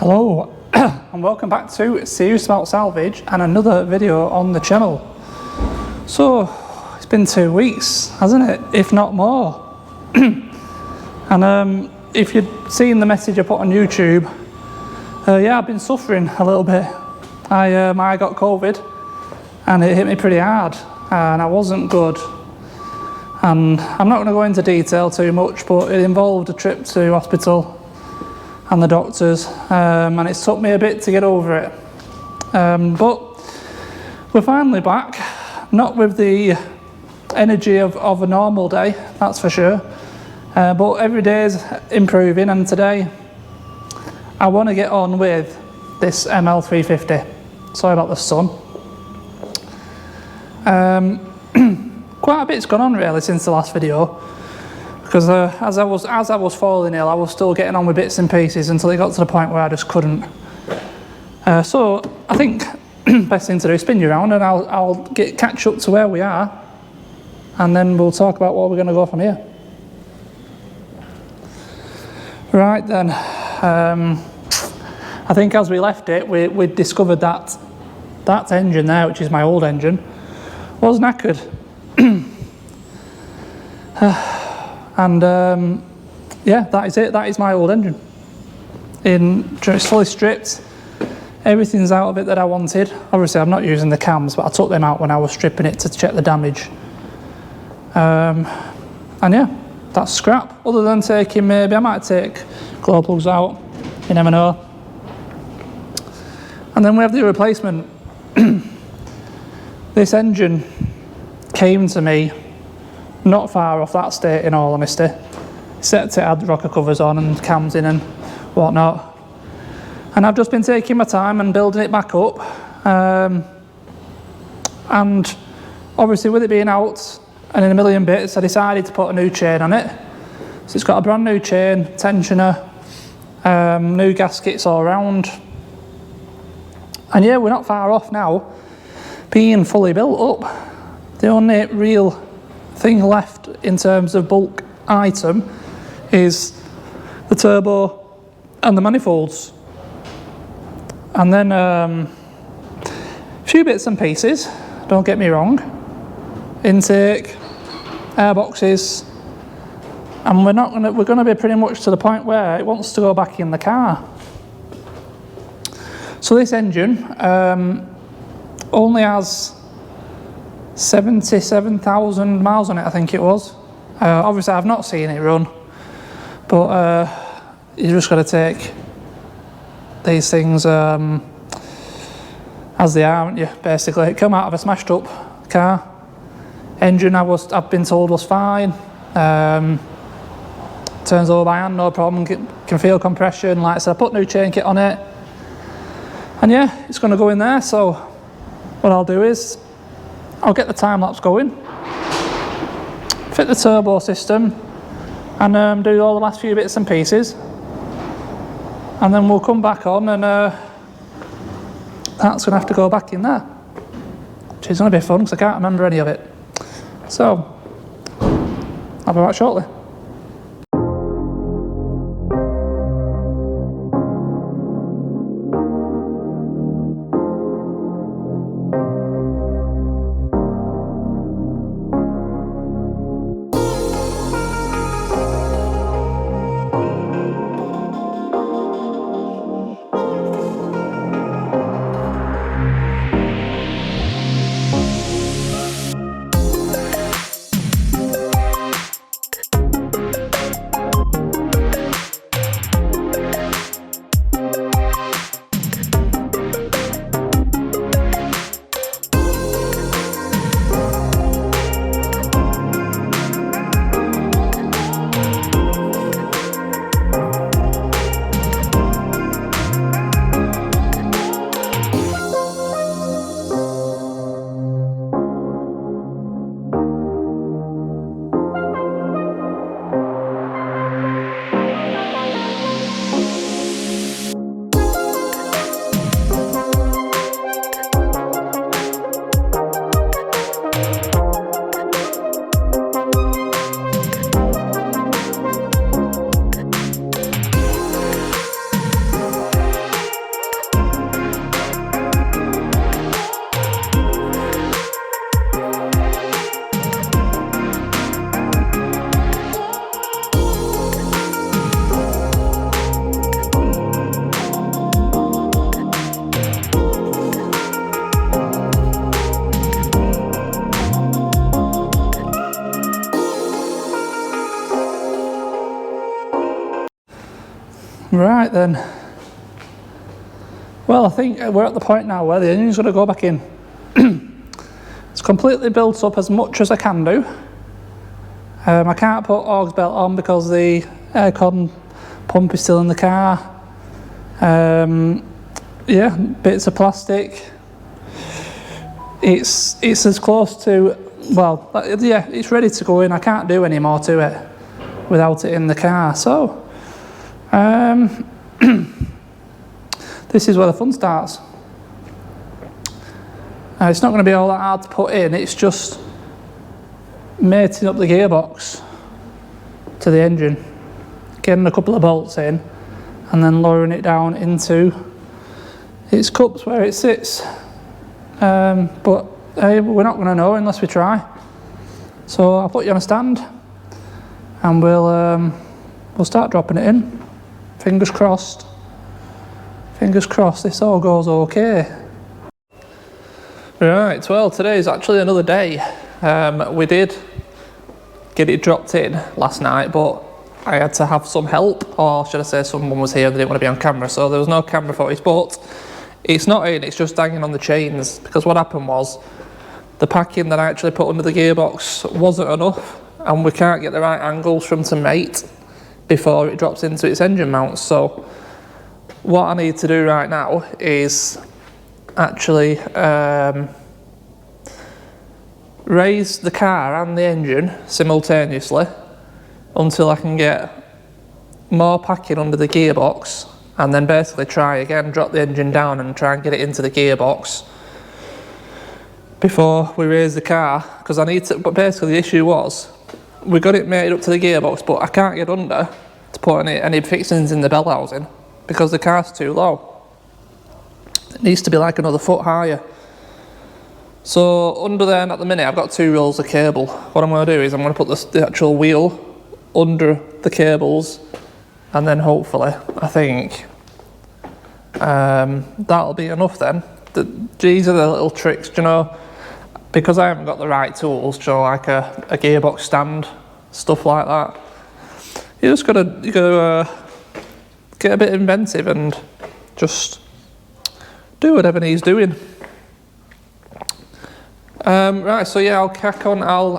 Hello and welcome back to Serious About Salvage and another video on the channel. So it's been 2 weeks, hasn't it, if not more. And if you'd seen the message I put on YouTube, yeah, I've been suffering a little bit. I got COVID and it hit me pretty hard and I wasn't good. And I'm not going to go into detail too much, but it involved a trip to hospital and the doctors, and it's took me a bit to get over it. But we're finally back, not with the energy of a normal day, that's for sure. But every day is improving, and today I want to get on with this ML350. Sorry about the sun. Quite a bit's gone on really since the last video, because as I was falling ill, I was still getting on with bits and pieces until it got to the point where I just couldn't. So I think best thing to do is spin you around, and I'll catch up to where we are, and then we'll talk about where we're going to go from here. Right then, I think as we left it, we discovered that engine there, which is my old engine, was knackered. And yeah, that is it. That is my old engine. It's fully stripped. Everything's out of it that I wanted. Obviously, I'm not using the cams, but I took them out when I was stripping it to check the damage. And yeah, that's scrap. Other than taking, maybe I might take glow plugs out. You never know. And then we have the replacement. This engine came to me not far off that state, in all honesty. Set it, had rocker covers on and cams in and whatnot. And I've just been taking my time and building it back up. And obviously with it being out and in a million bits, I decided to put a new chain on it. So it's got a brand new chain, tensioner, new gaskets all around. And yeah, we're not far off now being fully built up. The only real thing left in terms of bulk item is the turbo and the manifolds, and then a few bits and pieces, don't get me wrong, intake, airboxes, and we're going to be pretty much to the point where it wants to go back in the car. So this engine only has 77,000 miles on it, I think it was. Obviously I've not seen it run, but you just got to take these things as they are, haven't you, basically. It came out of a smashed up car. Engine I've been told was fine. Turns over by hand, no problem, can feel compression. Like I said, I put new chain kit on it, and yeah, it's going to go in there. So what I'll do is I'll get the time lapse going, fit the turbo system, and do all the last few bits and pieces, and then we'll come back on, and that's going to have to go back in there, which is going to be fun because I can't remember any of it. So I'll be back shortly. Right then. Well, I think we're at the point now where the engine's going to go back in. It's completely built up as much as I can do. I can't put aux belt on because the aircon pump is still in the car. Yeah, bits of plastic. It's as close to, well, yeah, it's ready to go in. I can't do any more to it without it in the car. So, this is where the fun starts. It's not going to be all that hard to put in. It's just mating up the gearbox to the engine, getting a couple of bolts in, and then lowering it down into its cups where it sits. But hey, we're not going to know unless we try. So I'll put you on a stand, and we'll start dropping it in. Fingers crossed. Fingers crossed this all goes okay. Right, well, today is actually another day. We did get it dropped in last night, but I had to have some help, or should I say someone was here and they didn't want to be on camera, so there was no camera footage. But it's not in, it's just hanging on the chains, because what happened was the packing that I actually put under the gearbox wasn't enough, and we can't get the right angles from to mate before it drops into its engine mounts. So what I need to do right now is actually raise the car and the engine simultaneously until I can get more packing under the gearbox, and then basically try again, drop the engine down and try and get it into the gearbox before we raise the car, because I need to. But basically the issue was we got it mated up to the gearbox, but I can't get under to put any fixings in the bell housing because the car's too low. It needs to be like another foot higher. So under there at the minute I've got 2 rolls of cable. What I'm going to do is I'm going to put the actual wheel under the cables, and then hopefully I think that'll be enough then. These are the little tricks, you know, because I haven't got the right tools, you know, like a gearbox stand, stuff like that. You just gotta get a bit inventive and just do whatever needs doing. Right, so yeah, I'll crack on. I'll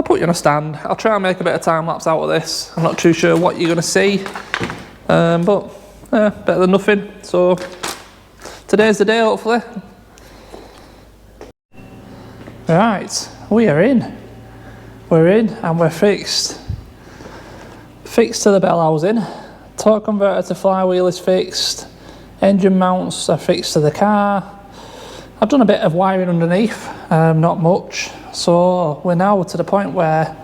put you on a stand. I'll try and make a bit of time lapse out of this. I'm not too sure what you're going to see, but better than nothing. So today's the day, hopefully. Right, we are in. We're in and we're fixed. Fixed to the bell housing. Torque converter to flywheel is fixed. Engine mounts are fixed to the car. I've done a bit of wiring underneath, not much. So we're now to the point where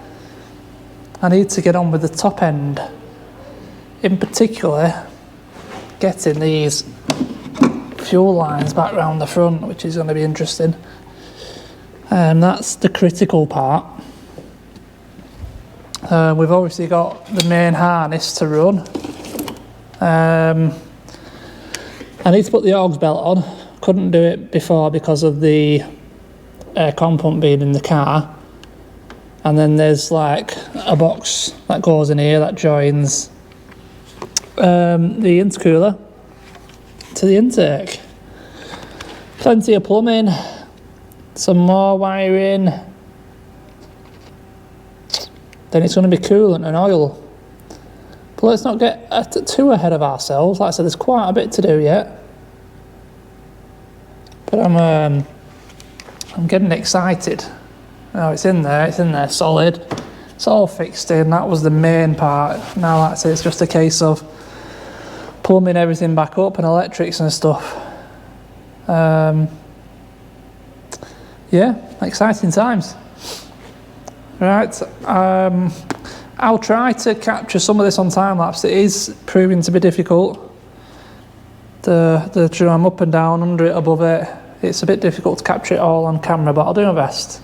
I need to get on with the top end. In particular, getting these fuel lines back round the front, which is going to be interesting. That's the critical part. We've obviously got the main harness to run. I need to put the aux belt on. Couldn't do it before because of the aircon pump being in the car. And then there's like a box that goes in here that joins the intercooler to the intake. Plenty of plumbing, some more wiring. Then it's going to be coolant and oil. But let's not get too ahead of ourselves. Like I said, there's quite a bit to do yet. But I'm getting excited. Oh, it's in there solid. It's all fixed in, that was the main part. Now like I say, it's just a case of plumbing everything back up and electrics and stuff. Yeah, exciting times. Right, I'll try to capture some of this on time lapse. It is proving to be difficult. I'm up and down, under it, above it. It's a bit difficult to capture it all on camera, but I'll do my best.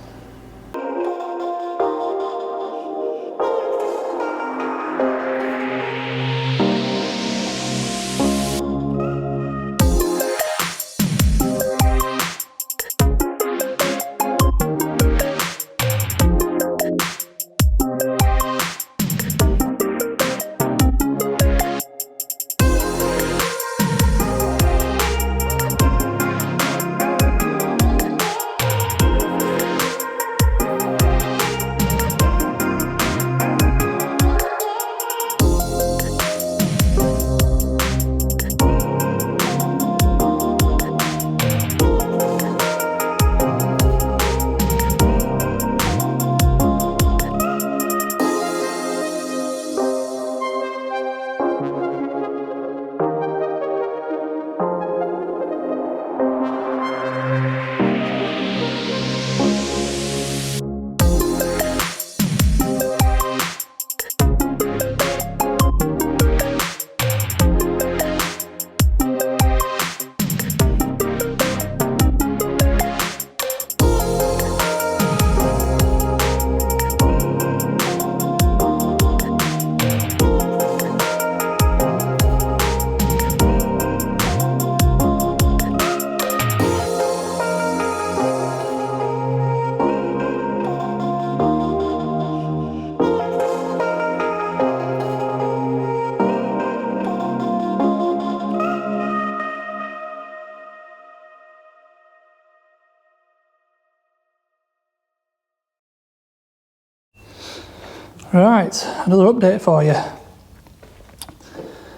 Right, another update for you.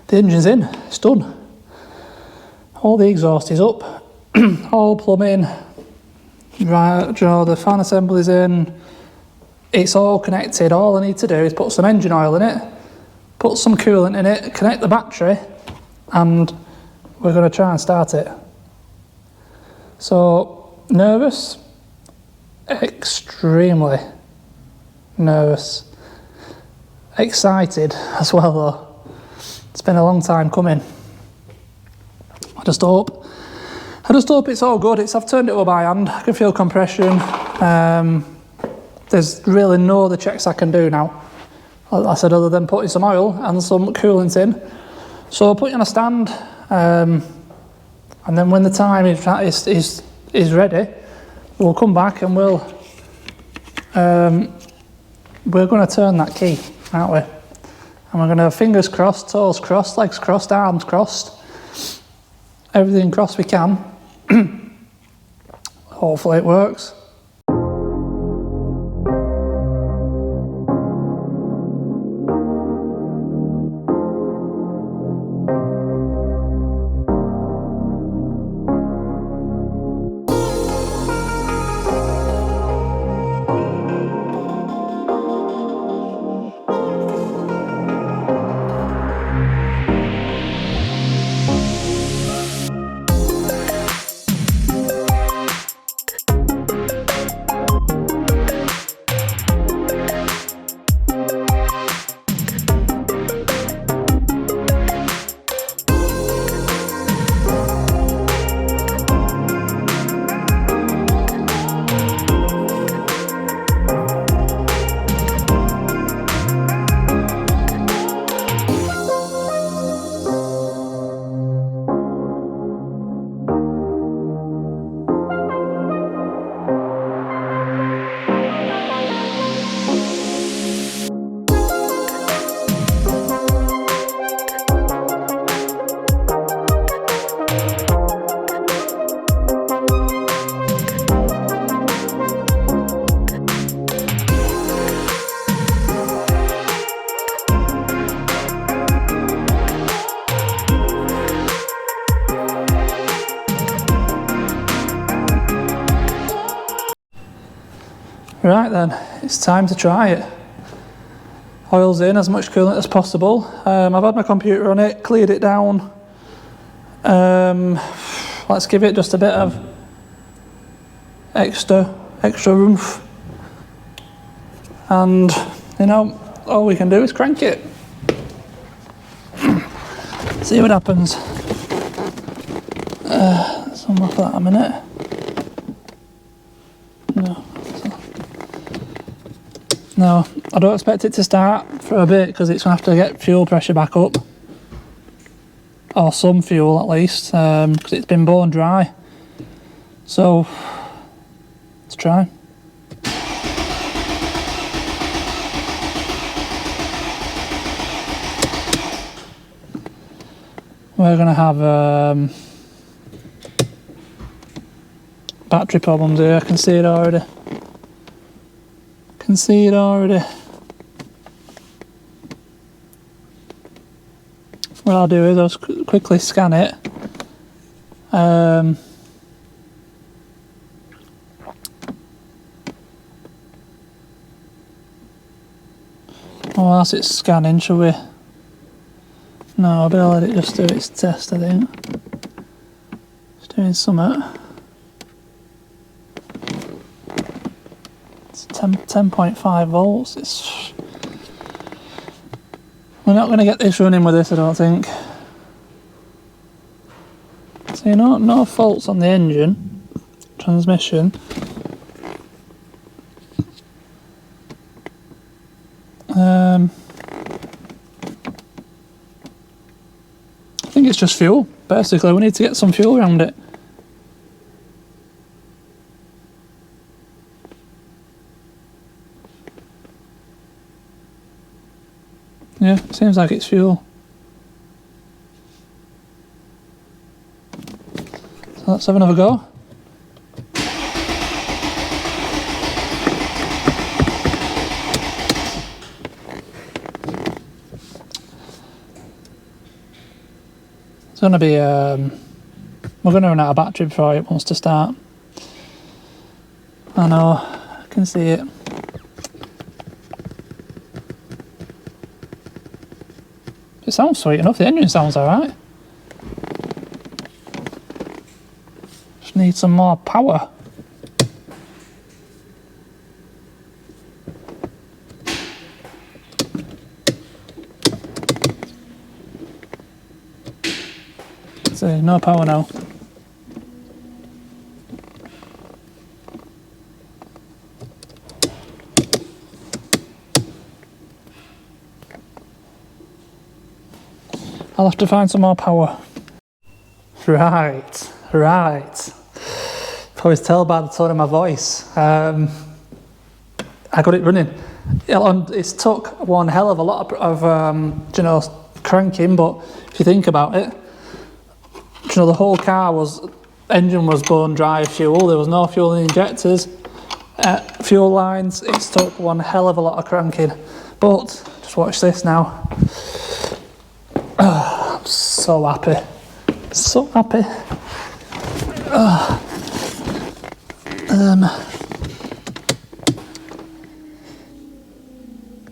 The engine's in, it's done. All the exhaust is up, all plumbing, right, the fan assembly's in, it's all connected. All I need to do is put some engine oil in it, put some coolant in it, connect the battery, and we're going to try and start it. So, nervous? Extremely nervous. Excited as well though. It's been a long time coming. I just hope it's all good. I've turned it over by hand. I can feel compression. There's really no other checks I can do now. Like I said, other than putting some oil and some coolant in. So I'll put it on a stand, and then when the time is ready, we'll come back and we're going to turn that key, aren't we? And we're going to have fingers crossed, toes crossed, legs crossed, arms crossed, everything crossed we can. Hopefully it works. Right then, it's time to try it. Oil's in, as much coolant as possible. I've had my computer on it, cleared it down. Let's give it just a bit of extra oomph. And, you know, all we can do is crank it. See what happens. Let's unlock that a minute. No, I don't expect it to start for a bit because it's going to have to get fuel pressure back up. Or some fuel at least, because it's been bone dry. So, let's try. We're going to have battery problems here, I can see it already. What I'll do is I'll quickly scan it. Whilst it's scanning, shall we? No, I better let it just do its test, I think. It's doing something. It's 10.5 volts. We're not going to get this running with this, I don't think. So, you know, no faults on the engine, transmission. I think it's just fuel, basically. We need to get some fuel around it. Yeah, seems like it's fuel. So let's have another go. going to be, we're going to run out of battery before it wants to start. I know, I can see it. It sounds sweet enough, the engine sounds alright. Just need some more power. So, no power now. I'll have to find some more power. Right. Probably tell by the tone of my voice. I got it running. It's took one hell of a lot of you know, cranking, but if you think about it, you know, the whole engine was bone dry fuel. There was no fuel in the injectors, fuel lines. It's took one hell of a lot of cranking. But just watch this now. I'm so happy. So happy.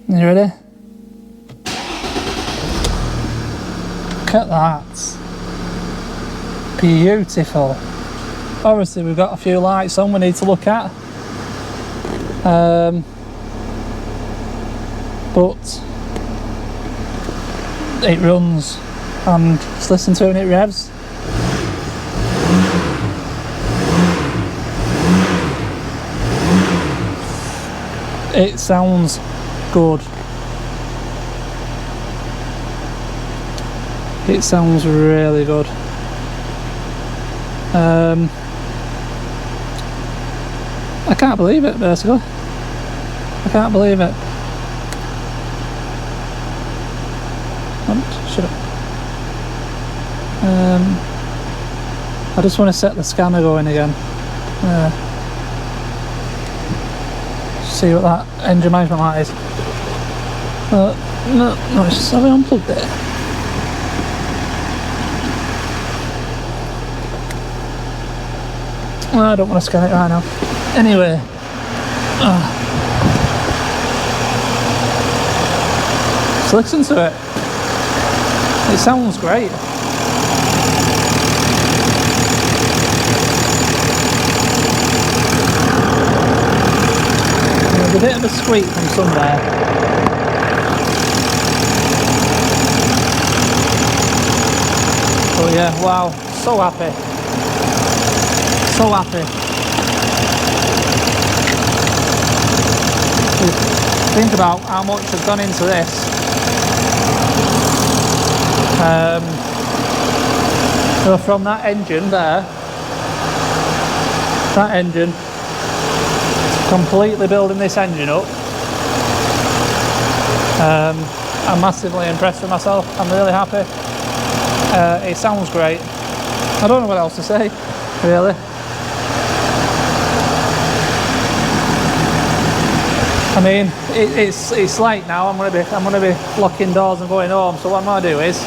You ready? Look at that. Beautiful. Obviously we've got a few lights on we need to look at. But it runs, and just listen to it when it revs. It sounds good. It sounds really good. I can't believe it, basically. I can't believe it. Shut up. I just want to set the scanner going again. See what that engine management light is. No, it's just, have I unplugged it? I don't want to scan it right now. Anyway. Just listen to it. It sounds great. There's a bit of a squeak from somewhere. Oh yeah, wow, so happy. So happy. Think about how much has gone into this. So from that engine there, that engine, completely building this engine up. I'm massively impressed with myself. I'm really happy. It sounds great. I don't know what else to say, really. I mean, it's late now. I'm gonna be locking doors and going home. So what I'm gonna do is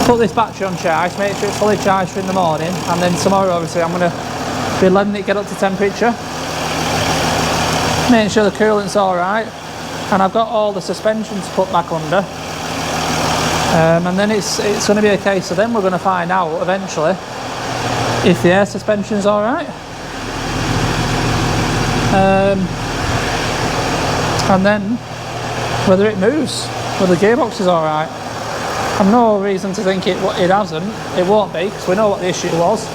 put this battery on charge, make sure it's fully charged for in the morning, and then tomorrow, obviously, I'm gonna be letting it get up to temperature, making sure the coolant's all right, and I've got all the suspension to put back under. And then it's going to be a case of then we're going to find out eventually if the air suspension's all right. And then whether it moves, whether the gearbox is all right. I've no reason to think it hasn't. It won't be, because we know what the issue was.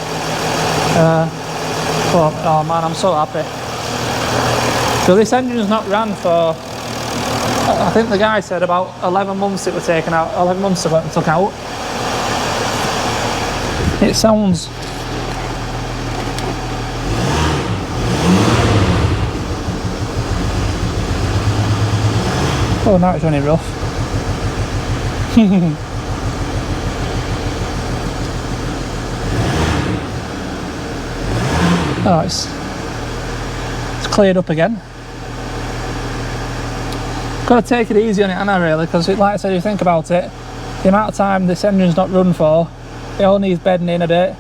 But oh man, I'm so happy. So this engine's not ran for, I think the guy said about 11 months it was taken out, 11 months ago it took out. It sounds... Oh, now it's running rough. Oh, it's cleared up again. Got to take it easy on it, haven't I, really? Because, like I said, you think about it, the amount of time this engine's not run for, it all needs bedding in a bit.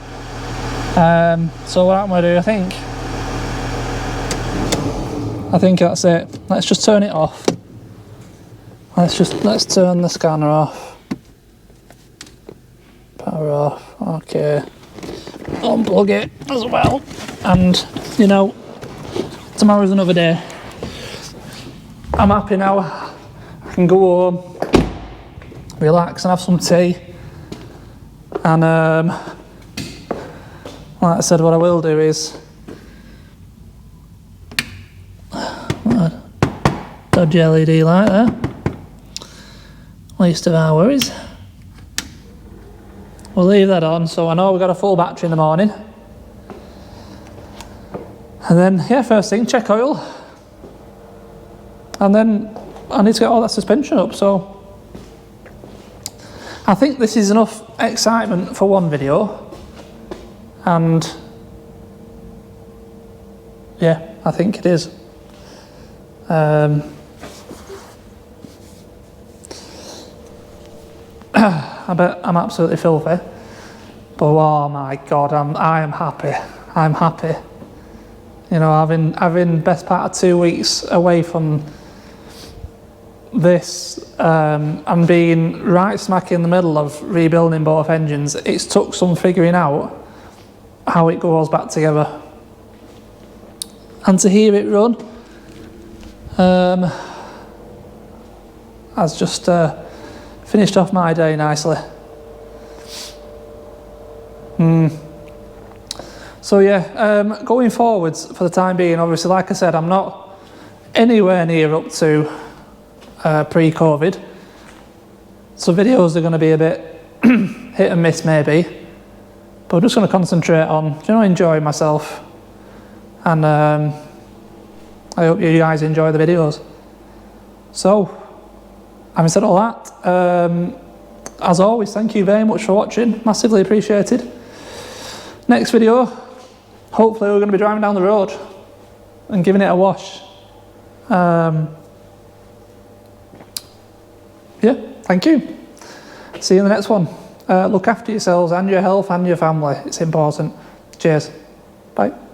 So what I'm going to do, I think that's it. Let's just turn it off. Let's turn the scanner off. Power off. Okay. Unplug it as well. And you know, tomorrow's another day. I'm happy now. I can go home, relax and have some tea. And like I said, what I will do is dodgy LED light there. Least of our worries. We'll leave that on, so I know we've got a full battery in the morning. And then, yeah, first thing, check oil. And then I need to get all that suspension up, so I think this is enough excitement for one video. And yeah, I think it is. I bet I'm absolutely filthy, but oh my god, I am happy. I'm happy. You know, having best part of 2 weeks away from this and being right smack in the middle of rebuilding both engines, it's took some figuring out how it goes back together. And to hear it run has just finished off my day nicely. So yeah, going forwards for the time being, obviously, like I said, I'm not anywhere near up to pre-COVID. So videos are going to be a bit hit and miss maybe, but I'm just going to concentrate on, enjoying myself. And I hope you guys enjoy the videos. So, having said all that, as always, thank you very much for watching, massively appreciated. Next video, hopefully we're going to be driving down the road and giving it a wash. Yeah, thank you. See you in the next one. Look after yourselves and your health and your family, it's important. Cheers. Bye.